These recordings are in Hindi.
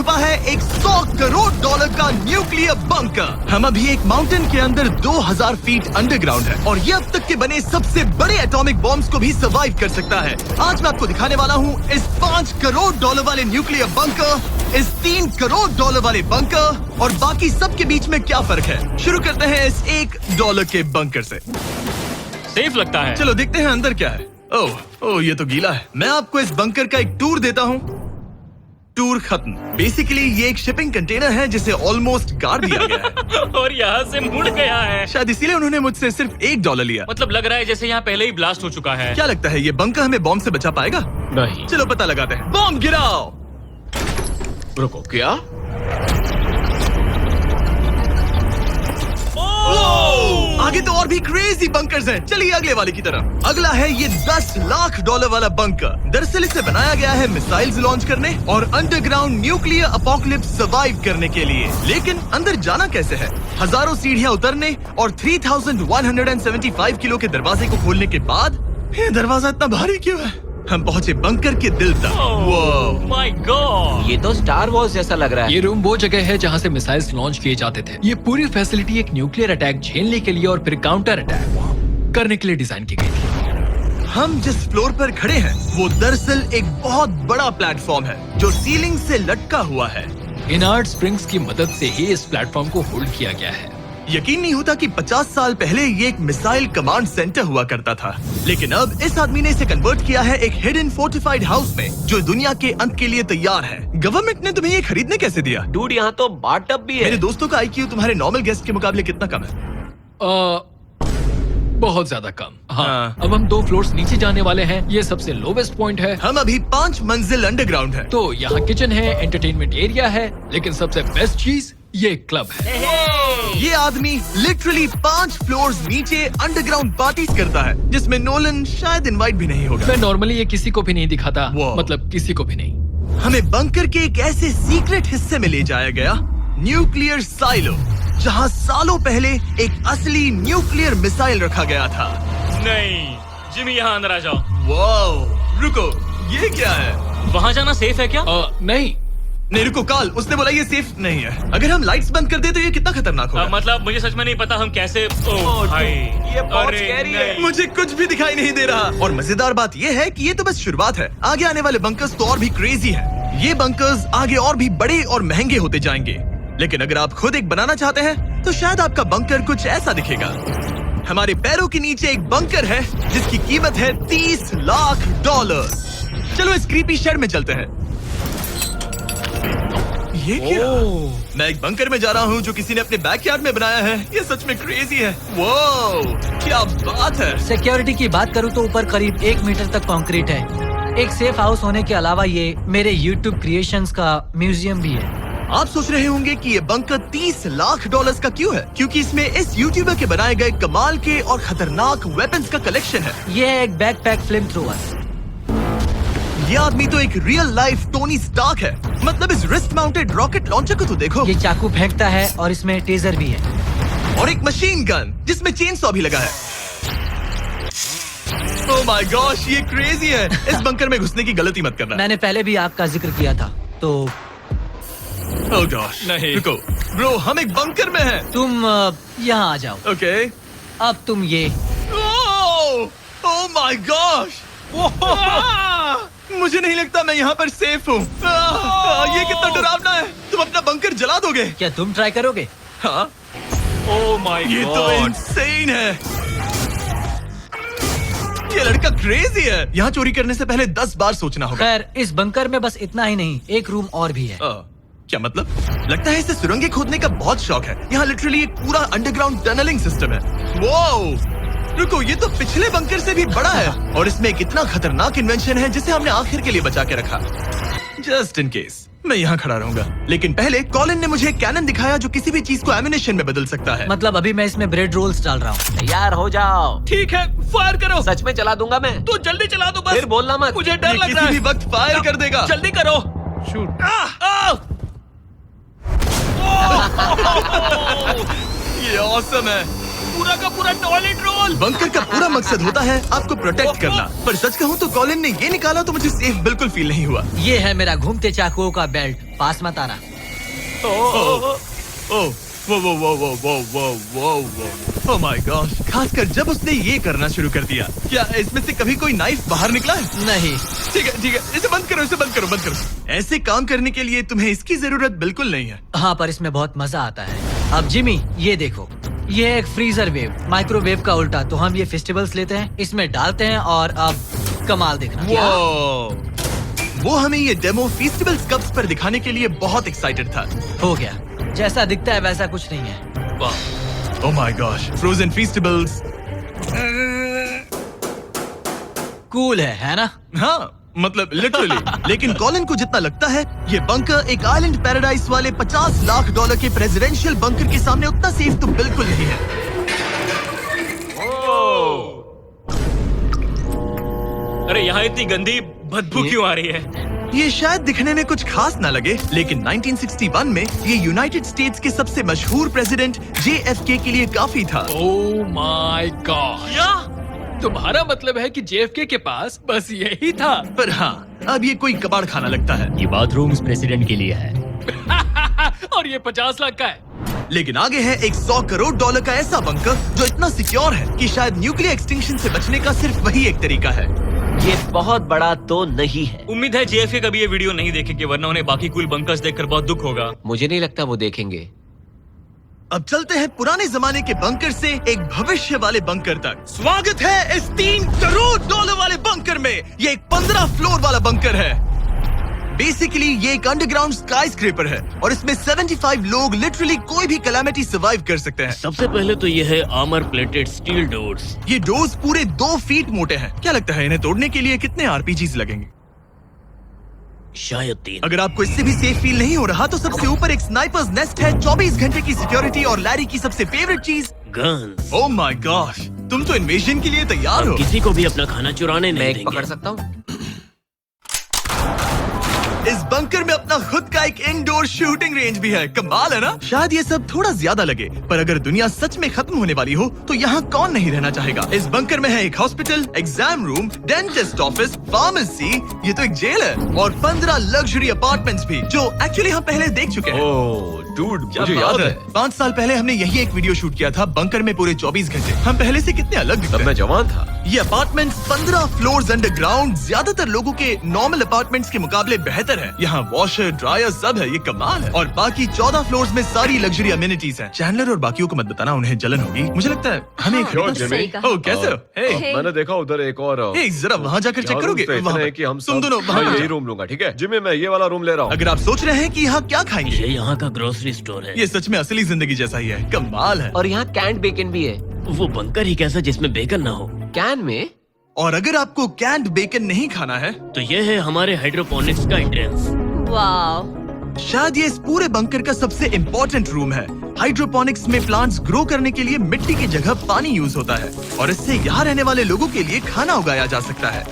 छुपा है एक $100 करोड़ का न्यूक्लियर बंकर। हम अभी एक माउंटेन के अंदर 2000 फीट अंडरग्राउंड है और ये अब तक के बने सबसे बड़े एटॉमिक बॉम्ब्स को भी सर्वाइव कर सकता है। आज मैं आपको दिखाने वाला हूँ इस $5 करोड़ वाले न्यूक्लियर बंकर, इस $3 करोड़ वाले बंकर और बाकी सब के बीच में क्या फर्क है। शुरू करते हैं इस $1 के बंकर से। सेफ लगता है। चलो देखते हैं अंदर क्या है। ओह ये तो गीला है। मैं आपको इस बंकर का एक टूर देता हूँ। टूर खत्म। बेसिकली ये एक शिपिंग कंटेनर है जिसे ऑलमोस्ट गाड़ दिया गया है और यहाँ से मुड़ गया है। शायद इसीलिए उन्होंने मुझसे सिर्फ $1 लिया। मतलब लग रहा है जैसे यहाँ पहले ही ब्लास्ट हो चुका है। क्या लगता है ये बंकर हमें बॉम्ब से बचा पाएगा? नहीं। चलो पता लगाते हैं। बॉम्ब गिराओ। रुको, क्या? आगे तो और भी क्रेजी बंकर्स हैं। चलिए अगले वाले की तरफ। अगला है ये $10 लाख वाला बंकर। दरअसल इसे बनाया गया है मिसाइल्स लॉन्च करने और अंडरग्राउंड न्यूक्लियर अपोकलिप्स सर्वाइव करने के लिए। लेकिन अंदर जाना कैसे है? हजारों सीढ़ियां उतरने और 3175 किलो के दरवाजे को खोलने के बाद ये दरवाजा इतना भारी क्यों है? हम पहुंचे बंकर के दिल तक। माय गॉड, ये तो स्टार वॉर्स जैसा लग रहा है। ये रूम वो जगह है जहाँ से मिसाइल्स लॉन्च किए जाते थे। ये पूरी फैसिलिटी एक न्यूक्लियर अटैक झेलने के लिए और फिर काउंटर अटैक करने के लिए डिजाइन की गई थी। हम जिस फ्लोर पर खड़े हैं वो दरअसल एक बहुत बड़ा प्लेटफॉर्म है जो सीलिंग से लटका हुआ है। इनार्ड स्प्रिंग्स की मदद से ही इस प्लेटफॉर्म को होल्ड किया गया है। यकीन नहीं होता कि 50 साल पहले ये एक मिसाइल कमांड सेंटर हुआ करता था, लेकिन अब इस आदमी ने इसे कन्वर्ट किया है एक हिडन फोर्टिफाइड हाउस में जो दुनिया के अंत के लिए तैयार है। गवर्नमेंट ने तुम्हें ये खरीदने कैसे दिया? डूड, यहाँ तो बाथटब भी है। मेरे दोस्तों का IQ तुम्हारे नॉर्मल गेस्ट के मुकाबले कितना कम है? बहुत ज्यादा कम। हाँ। अब हम 2 फ्लोर्स नीचे जाने वाले हैं। ये सबसे लोवेस्ट पॉइंट है। हम अभी 5 मंजिल अंडरग्राउंड है। तो यहाँ किचन है, एंटरटेनमेंट एरिया है, लेकिन सबसे बेस्ट चीज ये क्लब है। ये आदमी लिटरली 5 फ्लोर्स नीचे अंडरग्राउंड पार्टीज करता है जिसमें नोलन शायद इनवाइट भी नहीं होगा। मैं नॉर्मली ये किसी को भी नहीं दिखाता। Wow. मतलब किसी को भी नहीं। हमें बंकर के एक ऐसे सीक्रेट हिस्से में ले जाया गया, न्यूक्लियर साइलो, जहां सालों पहले एक असली न्यूक्लियर मिसाइल रखा गया था। नहीं, जिमी यहाँ अंदर आ जाओ। वाओ, रुको, ये क्या है? वहाँ जाना सेफ है क्या? नहीं। नहीं रुको, काल, उसने बोला ये सेफ नहीं है। अगर हम लाइट्स बंद कर दे तो ये कितना खतरनाक होगा? मतलब मुझे सच में नहीं पता हम कैसे। भाई, ये बहुत अरे scary है। नहीं। मुझे कुछ भी दिखाई नहीं दे रहा। और मजेदार बात ये है कि ये तो बस शुरुआत है। आगे आने वाले बंकर्स तो और भी क्रेजी हैं। ये बंकर्स आगे और भी बड़े और महंगे होते जाएंगे। लेकिन अगर आप खुद एक बनाना चाहते हैं तो शायद आपका बंकर कुछ ऐसा दिखेगा। हमारे पैरों के नीचे एक बंकर है जिसकी कीमत है $30 लाख। चलो इस क्रीपी शेड में चलते हैं। ये क्या? मैं एक बंकर में जा रहा हूँ जो किसी ने अपने बैकयार्ड में बनाया है। ये सच में क्रेजी है। वो क्या बात है। सिक्योरिटी की बात करूँ तो ऊपर करीब 1 मीटर तक कंक्रीट है। एक सेफ हाउस होने के अलावा ये मेरे YouTube क्रिएशंस का म्यूजियम भी है। आप सोच रहे होंगे कि ये बंकर $30 लाख का क्यों है? क्योंकि इसमें इस यूट्यूबर के बनाए गए कमाल के और खतरनाक वेपन्स का कलेक्शन है। ये है एक बैकपैक फ्लेम थ्रोवर। ये आदमी तो एक रियल लाइफ टोनी स्टार्क है। मतलब इस रिस्ट माउंटेड रॉकेट लॉन्चर को तो देखो। ये चाकू फेंकता है और इसमें टेजर भी है। और एक मशीन गन जिसमें चेनसॉ भी लगा है। ओह माय गॉश, ये क्रेजी है। इस बंकर में घुसने की गलती मत करना। मैंने पहले भी आग का जिक्र किया था। तो ओह गॉश, नहीं। रुको ब्रो, हम एक बंकर में हैं। तुम यहाँ आ जाओ। ओके। अब तुम ये। ओह माय गॉश, मुझे नहीं लगता मैं यहाँ पर सेफ हूँ। ये कितना डरावना है। तुम अपना बंकर जला दोगे? क्या तुम ट्राई करोगे? हाँ। ओह माय ये तो गॉड, इंसेन है। ये लड़का क्रेजी है। यहाँ चोरी करने से पहले 10 बार सोचना होगा। खैर, इस बंकर में बस इतना ही नहीं, एक रूम और भी है। क्या मतलब? लगता है इसे सुरंगें खोदने का बहुत शौक है। यहाँ लिटरली एक पूरा अंडरग्राउंड टनलिंग सिस्टम है। वो रुको, ये तो पिछले बंकर से भी बड़ा है और इसमें एक इतना खतरनाक इन्वेंशन है जिसे हमने आखिर के लिए बचा के रखा। जस्ट इन केस मैं यहाँ खड़ा रहूंगा। लेकिन पहले कॉलिन ने मुझे एक कैनन दिखाया जो किसी भी चीज को एमिनेशन में बदल सकता है। मतलब अभी मैं इसमें ब्रेड रोल्स डाल रहा हूँ। तैयार हो जाओ। ठीक है, फायर करो। सच में चला दूंगा मैं। तो जल्दी चला दो बस। फिर बोलना मत। मुझे डर ये लग रहा किसी है। भी वक्त फायर कर देगा। जल्दी करो। शूट। ये ऑसम है। पूरा का पूरा टॉयलेट रोल। बंकर का पूरा मकसद होता है आपको प्रोटेक्ट करना, पर सच कहूँ तो कॉलिन ने ये निकाला तो मुझे सेफ बिल्कुल फील नहीं हुआ। ये है मेरा घूमते चाकुओं का बेल्ट, पास मत आना। ओह ओह माय गॉड, खासकर जब उसने ये करना शुरू कर दिया। क्या इसमें से कभी कोई नाइफ बाहर निकला है? नहीं। ठीक है, इसे बंद करो, बंद करो। ऐसे काम करने के लिए तुम्हें इसकी जरूरत बिल्कुल नहीं है। हाँ, पर इसमें बहुत मजा आता है। अब जिमी, ये देखो, ये एक फ्रीजर वेव, माइक्रोवेव का उल्टा। तो हम ये फेस्टिवल्स लेते हैं, इसमें डालते हैं और अब कमाल देखना। वो हमें ये डेमो फेस्टिवल्स कप्स पर दिखाने के लिए बहुत एक्साइटेड था। हो गया, जैसा दिखता है वैसा कुछ नहीं है। वाह, oh my gosh, frozen festivals. Cool है ना? हाँ, मतलब लिटरली। लेकिन कॉलिन को जितना लगता है ये बंकर एक आइलैंड पैराडाइज वाले $50 लाख के प्रेसिडेंशियल बंकर के सामने उतना सेफ तो बिल्कुल नहीं है। अरे यहाँ इतनी गंदी बदबू क्यों आ रही है? ये शायद दिखने में कुछ खास ना लगे, लेकिन 1961 में ये यूनाइटेड स्टेट्स के सबसे मशहूर प्रेसिडेंट JFK के लिए काफी था। ओह माय गॉड, तुम्हारा मतलब है कि JFK के पास बस यही था? पर हाँ, अब ये कोई कबाड़ खाना लगता है। ये बाथरूम प्रेसिडेंट के लिए है। और ये 50 लाख का है। लेकिन आगे है एक $100 करोड़ का ऐसा बंकर जो इतना सिक्योर है कि शायद न्यूक्लियर एक्सटिंक्शन से बचने का सिर्फ वही एक तरीका है। ये बहुत बड़ा तो नहीं है। उम्मीद है JFK कभी ये वीडियो नहीं देखेंगे, वरना उन्हें बाकी कूल बंकर्स देखकर बहुत दुख होगा। मुझे नहीं लगता वो देखेंगे। अब चलते हैं पुराने जमाने के बंकर से एक भविष्य वाले बंकर तक। स्वागत है इस $3 करोड़ वाले बंकर में। ये एक 15 फ्लोर वाला बंकर है। बेसिकली ये एक अंडरग्राउंड स्काईस्क्रेपर है और इसमें 75 लोग लिटरली कोई भी कैलामिटी सर्वाइव कर सकते हैं। सबसे पहले तो ये है आर्मर प्लेटेड स्टील डोर्स। ये डोर्स पूरे 2 फीट मोटे हैं। क्या लगता है इन्हें तोड़ने के लिए कितने RPGs लगेंगे? शायद 3। अगर आपको इससे भी सेफ फील नहीं हो रहा तो सबसे ऊपर एक स्नाइपर्स नेस्ट है, 24 घंटे की सिक्योरिटी और लैरी की सबसे फेवरेट चीज गन्स। ओह माय गॉश, तुम तो इन्वेजन के लिए तैयार हम हो। किसी को भी अपना खाना चुराने मैं नहीं एक देंगे। पकड़ सकता हूँ? इस बंकर में अपना खुद का एक इंडोर शूटिंग रेंज भी है। कमाल है ना? शायद ये सब थोड़ा ज्यादा लगे, पर अगर दुनिया सच में खत्म होने वाली हो तो यहाँ कौन नहीं रहना चाहेगा। इस बंकर में है एक hospital, exam room, dentist office, pharmacy, ये तो एक जेल है, और 15 लग्जरी अपार्टमेंट्स भी, जो एक्चुअली हम पहले देख चुके हैं। डूड, क्या मुझे बात याद है 5 साल पहले हमने यही एक वीडियो शूट किया था बंकर में पूरे 24 घंटे। हम पहले से कितने अलग दिखते तब मैं हैं। जवान था। ये अपार्टमेंट्स 15 फ्लोर्स अंडरग्राउंड ज्यादातर लोगों के नॉर्मल अपार्टमेंट्स के मुकाबले बेहतर है। यहाँ वॉशर, ड्रायर सब है, ये कमाल है। और बाकी 14 फ्लोर्स में सारी लग्जरी अमेनिटीज हैं। चैंडलर और बाकियों को मत बताना, उन्हें जलन होगी। मुझे लगता है हमें क्यों, खरीदना जिमी? चाहिए। ओह, कैसे हो? हे, मैंने देखा उधर एक और हे, जरा वहाँ जाकर चेक करोगे? वहाँ है पर। कि हम तुम सब दोनों मैं वहाँ यही जाओ। रूम लूंगा, ठीक है जिमी? मैं ये वाला रूम ले रहा हूँ। अगर आप सोच रहे हैं कि यहाँ क्या खाएंगे, ये यहाँ का ग्रोसरी स्टोर है। ये सच में असली जिंदगी जैसा ही है। कमाल है। और यहाँ कैंड बेकन भी है। वो बंकर ही कैसा जिसमें बेकन ना हो। कैन में? और अगर आपको कैंड बेकन नहीं खाना है, तो ये है हमारे हाइड्रोपोनिक्स का एंट्रेंस। वाव, शायद ये इस पूरे बंकर का सबसे इम्पोर्टेंट रूम है। हाइड्रोपोनिक्स में प्लांट्स ग्रो करने के लिए मिट्टी की जगह पानी यूज होता है, और इससे यहाँ रहने वाले लोगों के लिए खाना उगाया जा सकता है।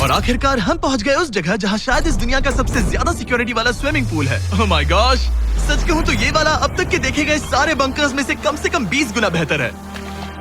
और आखिरकार हम पहुँच गए उस जगह जहाँ शायद इस दुनिया का सबसे ज्यादा सिक्योरिटी वाला स्विमिंग पूल है। ओह माय गॉश, सच कहूँ तो ये वाला अब तक के देखे गए सारे बंकर्स में से कम 20 गुना बेहतर है।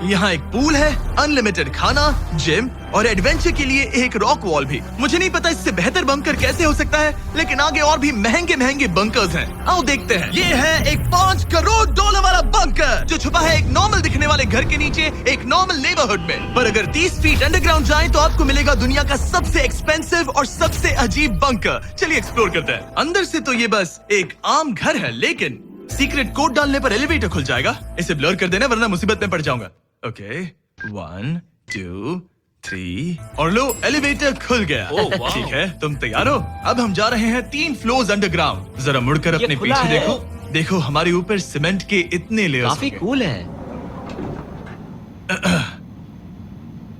यहाँ एक पूल है, अनलिमिटेड खाना, जिम और एडवेंचर के लिए एक रॉक वॉल भी। मुझे नहीं पता इससे बेहतर बंकर कैसे हो सकता है, लेकिन आगे और भी महंगे बंकर्स हैं। आओ देखते हैं। ये है एक $5 करोड़ वाला बंकर जो छुपा है एक नॉर्मल दिखने वाले घर के नीचे एक नॉर्मल नेबरहुड में। पर अगर 30 फीट अंडरग्राउंड जाएं तो आपको मिलेगा दुनिया का सबसे एक्सपेंसिव और सबसे अजीब बंकर। चलिए एक्सप्लोर करते हैं। अंदर से तो ये बस एक आम घर है, लेकिन सीक्रेट कोड डालने पर एलिवेटर खुल जाएगा। इसे ब्लर कर देना वरना मुसीबत में पड़ जाऊंगा। ओके, 1 2 3 और लो, एलिवेटर खुल गया। वाह। ठीक है, तुम तैयार हो? अब हम जा रहे हैं 3 फ्लोर्स अंडरग्राउंड। जरा मुड़कर अपने खुला पीछे है। देखो हमारे ऊपर सीमेंट के इतने लेयर्स काफी कूल है।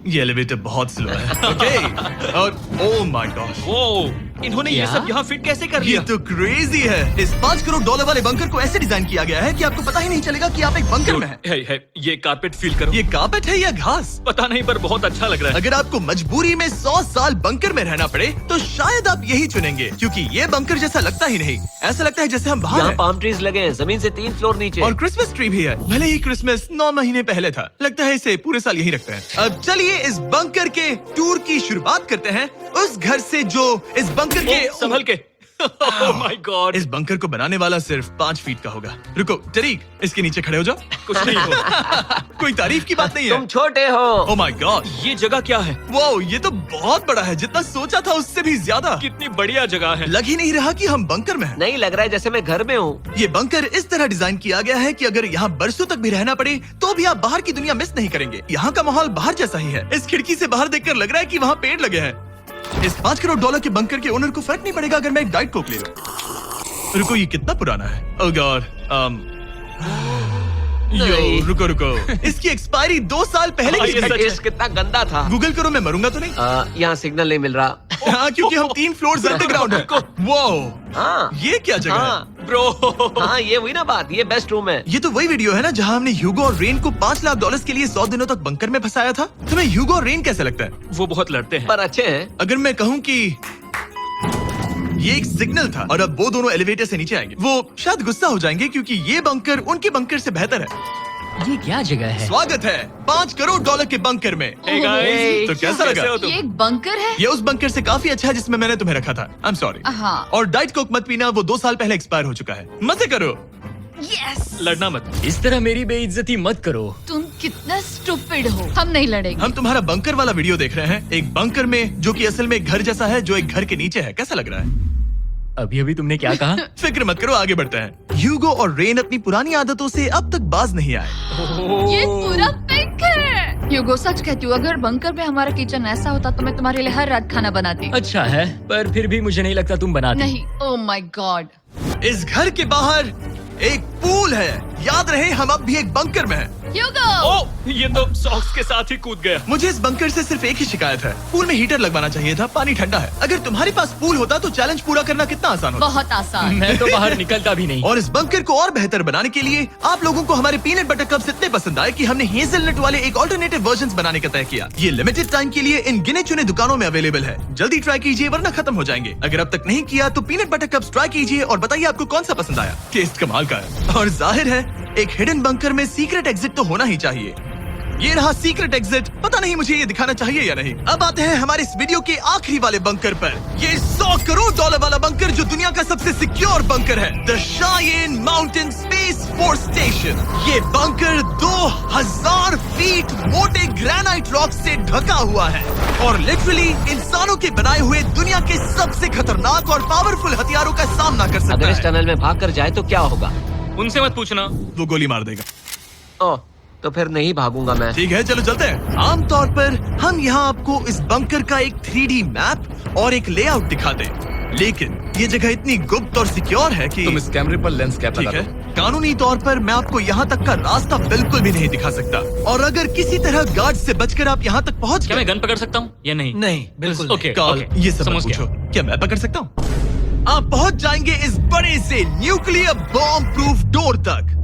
ये एलिवेटर बहुत स्लो है। ओके, और ओह माय गॉश, वो इन्होंने ये क्या? सब यहाँ फिट कैसे कर ये लिया? तो क्रेजी है। इस $5 करोड़ वाले बंकर को ऐसे डिजाइन किया गया है कि आपको पता ही नहीं चलेगा कि आप एक बंकर में हैं। है, ये कारपेट फील करो। ये कार्पेट है या घास? पता नहीं पर बहुत अच्छा लग रहा है। अगर आपको मजबूरी में 100 साल बंकर में रहना पड़े तो शायद आप यही चुनेंगे, क्योंकि ये बंकर जैसा लगता ही नहीं। ऐसा लगता है जैसे हम बाहर यहाँ हैं। पाम ट्रीज लगे हैं, जमीन से 3 फ्लोर नीचे। और क्रिसमस ट्री भी है। भले ही क्रिसमस 9 महीने पहले था, लगता है इसे पूरे साल यही रखते हैं। अब चलिए इस बंकर के टूर की शुरुआत करते हैं उस घर से जो इस बंकर के संभल के। Oh my God. इस बंकर को बनाने वाला सिर्फ 5 फीट का होगा। रुको टरीक, इसके नीचे खड़े हो जाओ। कुछ नहीं हुआ। कोई तारीफ की बात नहीं है। तुम छोटे हो। ओह माय गॉड, ये जगह क्या है? वाओ, ये तो बहुत बड़ा है। जितना सोचा था उससे भी ज्यादा। कितनी बढ़िया जगह है। लग ही नहीं रहा कि हम बंकर में हैं। नहीं लग रहा है जैसे मैं घर में हूँ। ये बंकर इस तरह डिजाइन किया गया है कि अगर यहाँ बरसों तक भी रहना पड़े तो भी आप बाहर की दुनिया मिस नहीं करेंगे। यहाँ का माहौल बाहर जैसा ही है। इस खिड़की से बाहर देखकर लग रहा है कि वहाँ पेड़ लगे हैं। इस $5 करोड़ के बंकर के ओनर को फर्क नहीं पड़ेगा अगर मैं एक डाइट कोक ले लूं। रुको, ये कितना पुराना है? ओह गॉड, नहीं। रुको इसकी एक्सपायरी 2 साल पहले की ये है। सच है। टेस्ट कितना गंदा था। गूगल करो, मैं मरूंगा तो नहीं? यहाँ सिग्नल नहीं मिल रहा। हाँ, क्योंकि हम 3 फ्लोर्स अंडरग्राउंड है। वो हाँ ये क्या जगह है? हाँ ब्रो। हाँ, ये हुई ना बात। ये बेस्ट रूम है। ये तो वही वीडियो है ना जहाँ हमने ह्यूगो और रेन को $5 लाख के लिए 100 दिनों तक बंकर में फंसाया था। तुम्हें ह्यूगो और रेन कैसे लगता है? वो बहुत लड़ते हैं। पर अच्छे हैं। अगर मैं कहूँ कि ये एक सिग्नल था और अब वो दोनों एलिवेटर से नीचे आएंगे, वो शायद गुस्सा हो जाएंगे क्योंकि ये बंकर उनके बंकर से बेहतर है। ये क्या जगह है? स्वागत है $5 करोड़ के बंकर में। Hey guys, तो कैसा कैसे लगा? हो तुम? ये एक बंकर है? ये उस बंकर से काफी अच्छा है जिसमें मैंने तुम्हें रखा था। I am sorry. हाँ। और डाइट कोक मत पीना, वो 2 साल पहले एक्सपायर हो चुका है। मजे करो। यस। लड़ना मत। इस तरह मेरी बेइज्जती मत करो। तुम कितना स्टूपिड हो। हम नहीं लड़ेंगे। हम तुम्हारा बंकर वाला वीडियो देख रहे हैं, एक बंकर में जो कि असल में एक घर जैसा है जो एक घर के नीचे है। कैसा लग रहा है? अभी तुमने क्या कहा? फिक्र मत करो, आगे बढ़ते हैं। ह्यूगो और रेन अपनी पुरानी आदतों से अब तक बाज नहीं आए। ये पूरा पिंक है। ह्यूगो, सच कहती हूँ, अगर बंकर में हमारा किचन ऐसा होता तो मैं तुम्हारे लिए हर रात खाना बनाती। अच्छा है, पर फिर भी मुझे नहीं लगता तुम बनाती। नहीं। Oh my God. इस घर के बाहर एक पूल है। याद रहे हम अब भी एक बंकर में हैं। ह्यूगो। ओह, ये तो सॉक्स के साथ ही कूद गया। मुझे इस बंकर से सिर्फ एक ही शिकायत है, पूल में हीटर लगवाना चाहिए था, पानी ठंडा है। अगर तुम्हारे पास पूल होता तो चैलेंज पूरा करना कितना आसान होता। बहुत आसान। मैं तो बाहर निकलता भी नहीं। और इस बंकर को और बेहतर बनाने के लिए आप लोगों को हमारे पीनट बटर कप्स इतने पसंद आए कि हमने हेजलनट वाले एक ऑल्टरनेटिव वर्जन बनाने का तय किया। ये लिमिटेड टाइम के लिए इन गिने चुने दुकानों में अवेलेबल है। जल्दी ट्राई कीजिए वरना खत्म हो जाएंगे। अगर अब तक नहीं किया तो पीनट बटर कप्स ट्राई कीजिए और बताइए आपको कौन सा पसंद आया। टेस्ट कमाल का है। और जाहिर है एक हिडन बंकर में सीक्रेट एग्जिट तो होना ही चाहिए। ये रहा सीक्रेट एग्जिट। पता नहीं मुझे ये दिखाना चाहिए या नहीं। अब आते हैं हमारे इस वीडियो के आखिरी वाले बंकर पर। ये $100 करोड़ वाला बंकर जो दुनिया का सबसे सिक्योर बंकर है, the Cheyenne Mountain Space Force Station. ये बंकर 2000 फीट मोटे ग्रेनाइट रॉक से ढका हुआ है और लिटरली इंसानों के बनाए हुए दुनिया के सबसे खतरनाक और पावरफुल हथियारों का सामना कर सकता अगर इस है। टनल में भाग कर जाए तो क्या होगा? उनसे मत पूछना। वो गोली मार देगा। ओह, तो फिर नहीं भागूंगा मैं। ठीक है, चलो चलते हैं। आमतौर पर हम यहाँ आपको इस बंकर का एक 3D मैप और एक लेआउट दिखाते हैं, लेकिन ये जगह इतनी गुप्त और सिक्योर है कि तुम इस कैमरे पर लेंस कैप ठीक लगा है, दो। कानूनी तौर पर मैं आपको यहाँ तक का रास्ता बिल्कुल भी नहीं दिखा सकता। और अगर किसी तरह गार्ड से बचकर आप यहाँ तक पहुँच क्या गए, मैं गन पकड़ सकता हूँ या नहीं? नहीं, बिल्कुल नहीं। ओके, कॉल ओके, ये सब मत समझ पूछो। गया। क्या मैं पकड़ सकता हूँ? आप पहुँच जाएंगे इस बड़े से न्यूक्लियर बॉम्ब प्रूफ डोर तक,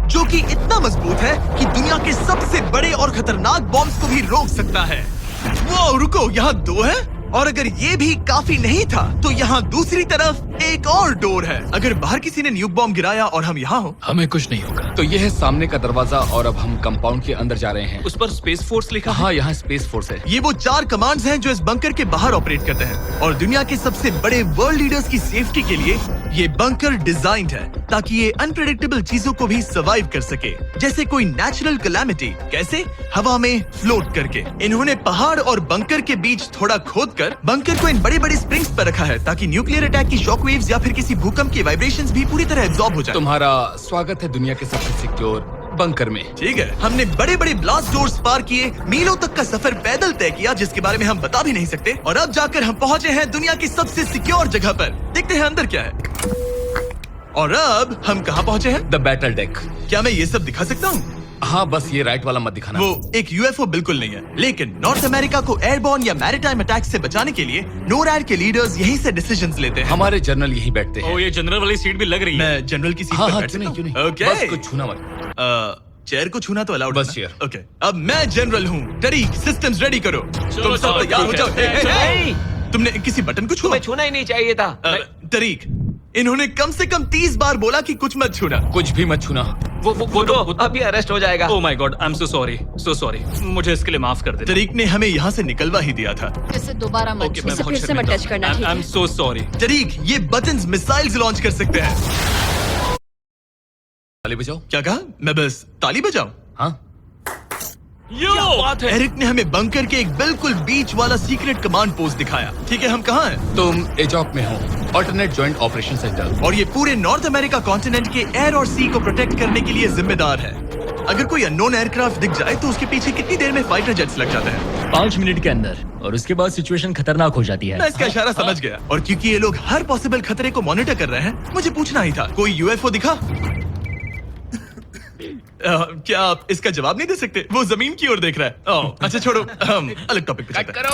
जो कि इतना मजबूत है कि दुनिया के सबसे बड़े और खतरनाक बॉम्ब्स को भी रोक सकता है। वो रुको, यहाँ 2 है और अगर ये भी काफी नहीं था तो यहाँ दूसरी तरफ एक और डोर है। अगर बाहर किसी ने न्यूक बॉम्ब गिराया और हम यहाँ हो, हमें कुछ नहीं होगा। तो ये है सामने का दरवाजा और अब हम कंपाउंड के अंदर जा रहे हैं। उस पर स्पेस फोर्स लिखा है। हाँ, यहाँ स्पेस फोर्स है। ये वो 4 कमांड्स हैं जो इस बंकर के बाहर ऑपरेट करते हैं। और दुनिया के सबसे बड़े वर्ल्ड लीडर्स की सेफ्टी के लिए ये बंकर डिजाइंड है ताकि ये अनप्रेडिक्टेबल चीजों को भी सर्वाइव कर सके, जैसे कोई नेचुरल कैलामिटी। कैसे? हवा में फ्लोट करके। इन्होंने पहाड़ और बंकर के बीच थोड़ा खोदकर बंकर को इन बड़े बड़े स्प्रिंग्स पर रखा है ताकि न्यूक्लियर अटैक की शॉक वेव्स या फिर किसी भूकंप के वाइब्रेशंस भी पूरी तरह एब्जॉर्ब हो जाए। तुम्हारा स्वागत है दुनिया के सबसे सिक्योर बंकर में। ठीक है, हमने बड़े बड़े ब्लास्ट डोर्स पार किए, मीलों तक का सफर पैदल तय किया जिसके बारे में हम बता भी नहीं सकते, और अब जाकर हम पहुंचे हैं दुनिया की सबसे सिक्योर जगह पर। देखते हैं अंदर क्या है। और अब हम कहाँ पहुंचे हैं? The battle deck. क्या मैं ये सब दिखा सकता हूँ? हाँ बस ये राइट वाला मत दिखाना। वो एक यूएफओ बिल्कुल नहीं है, लेकिन नॉर्थ अमेरिका को एयरबॉर्न या मैरीटाइम अटैक से बचाने के लिए नोरैड के लीडर्स यहीं से डिसीजंस लेते हैं। हमारे जनरल यहीं बैठते हैं। ओ ये जनरल वाली सीट भी लग रही है। मैं जनरल की सीट हाँ पर हाँ बैठ क्यों नहीं, क्यों सकता नहीं। हूँ? ओके। बस कुछ छूना मत। चेयर को छूना तो अलाउड बस है ना? chair। ओके, अब मैं जनरल हूँ। तरीक, सिस्टम्स रेडी करो। तुम सब चलो, तैयार हो ठीक जाओ। है। हे, हे, हे। नहीं, तुमने किसी बटन को छुआ? तुम्हें छूना ही नहीं चाहिए था। तरीक, इन्होंने कम से कम 30 बार बोला कि कुछ मत छूना। कुछ भी मत छूना। वो अभी अरेस्ट हो जाएगा। Oh my God, I am so sorry. मुझे इसके लिए माफ कर दे। तरीक ने हमें यहाँ से निकलवा ही दिया था। इसे दोबारा मत छू। मैं फिर से मत टच करना, ठीक आई है? Am so sorry. तरीक, ये बटन्स मिसाइल्स लॉन्च कर सकते हैं। ताली बजाओ। क्या कहा? मैं बस ताली बजाऊं? हाँ बात है। एरिक ने हमें बंकर के एक बिल्कुल बीच वाला सीक्रेट कमांड पोस्ट दिखाया। ठीक है, हम कहाँ हैं? तुम एजॉक में हो, ऑल्टरनेट जॉइंट ऑपरेशन सेंटर। और ये पूरे नॉर्थ अमेरिका कॉन्टिनेंट के एयर और सी को प्रोटेक्ट करने के लिए जिम्मेदार है। अगर कोई अननोन एयरक्राफ्ट दिख जाए तो उसके पीछे कितनी देर में फाइटर जेट्स लग जाते हैं? 5 मिनट के अंदर, और उसके बाद सिचुएशन खतरनाक हो जाती है। मैं इसका इशारा समझ गया। और क्योंकि ये लोग हर पॉसिबल खतरे को मॉनिटर कर रहे हैं, मुझे पूछना ही था, कोई यूएफओ दिखा? क्या आप इसका जवाब नहीं दे सकते? वो जमीन की ओर देख रहा है। ओह, अच्छा छोड़ो, हम अलग टॉपिक पे चलते हैं।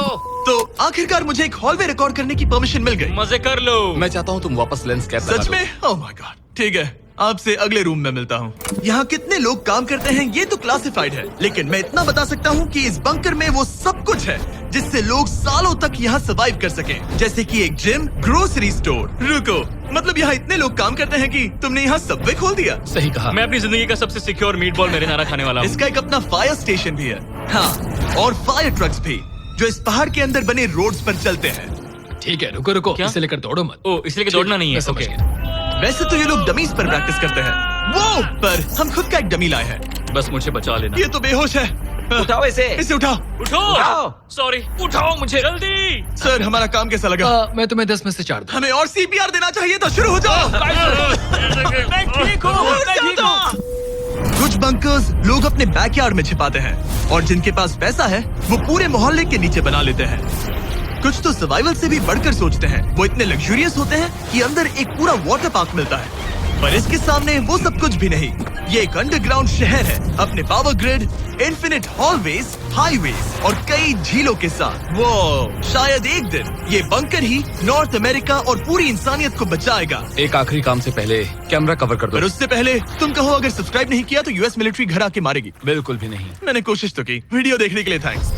तो आखिरकार मुझे एक हॉलवे रिकॉर्ड करने की परमिशन मिल गई। मजे कर लो। मैं चाहता हूँ तुम वापस लेंस कैप लगा सच दो। में? ओह माय गॉड, ठीक है, आपसे अगले रूम में मिलता हूँ। यहाँ कितने लोग काम करते हैं ये तो क्लासिफाइड है, लेकिन मैं इतना बता सकता हूँ कि इस बंकर में वो सब कुछ है जिससे लोग सालों तक यहाँ सर्वाइव कर सके, जैसे कि एक जिम, ग्रोसरी स्टोर। रुको, मतलब यहाँ इतने लोग काम करते हैं कि तुमने यहाँ सबवे खोल दिया? सही कहा। मैं अपनी जिंदगी का सबसे सिक्योर मीटबॉल मैरिनारा खाने वाला हूँ। इसका एक अपना फायर स्टेशन भी है। हाँ, और फायर ट्रक्स भी, जो इस पहाड़ के अंदर बने रोड्स पर चलते हैं। ठीक है, रुको रुको, क्या? इसे लेकर दौड़ो मत। ओ इसलिए कि दौड़ना नहीं है। मैं समझ ओके। गया। वैसे तो ये लोग डमीज पर प्रैक्टिस करते हैं, वो पर हम खुद का एक डमी लाए हैं। बस मुझे बचा लेना। ये तो बेहोश है। उठाओ इसे। इसे उठाओ। उठाओ। सॉरी, उठाओ मुझे जल्दी। सर, हमारा काम कैसा लगा? मैं तुम्हें 10 में से 4 दूं। हमें और सीपीआर देना चाहिए था। शुरू हो जाओ। मैं ठीक हूँ। कुछ बंकर्स लोग अपने बैकयार्ड में छिपाते हैं, और जिनके पास पैसा है वो पूरे मोहल्ले के नीचे बना लेते हैं। कुछ तो सर्वाइवल से भी बढ़कर सोचते हैं। वो इतने लग्जूरियस होते हैं कि अंदर एक पूरा वाटर पार्क मिलता है, पर इसके सामने वो सब कुछ भी नहीं। ये एक अंडरग्राउंड शहर है, अपने power grid, infinite hallways, highways और कई झीलों के साथ। वो शायद एक दिन ये बंकर ही नॉर्थ अमेरिका और पूरी इंसानियत को बचाएगा। एक आखिरी काम से पहले कैमरा कवर कर पर दो। उससे पहले तुम कहो, अगर सब्सक्राइब नहीं किया तो यूएस मिलिट्री घर आके मारेगी। बिल्कुल भी नहीं। मैंने कोशिश तो की। वीडियो देखने के लिए थैंक्स।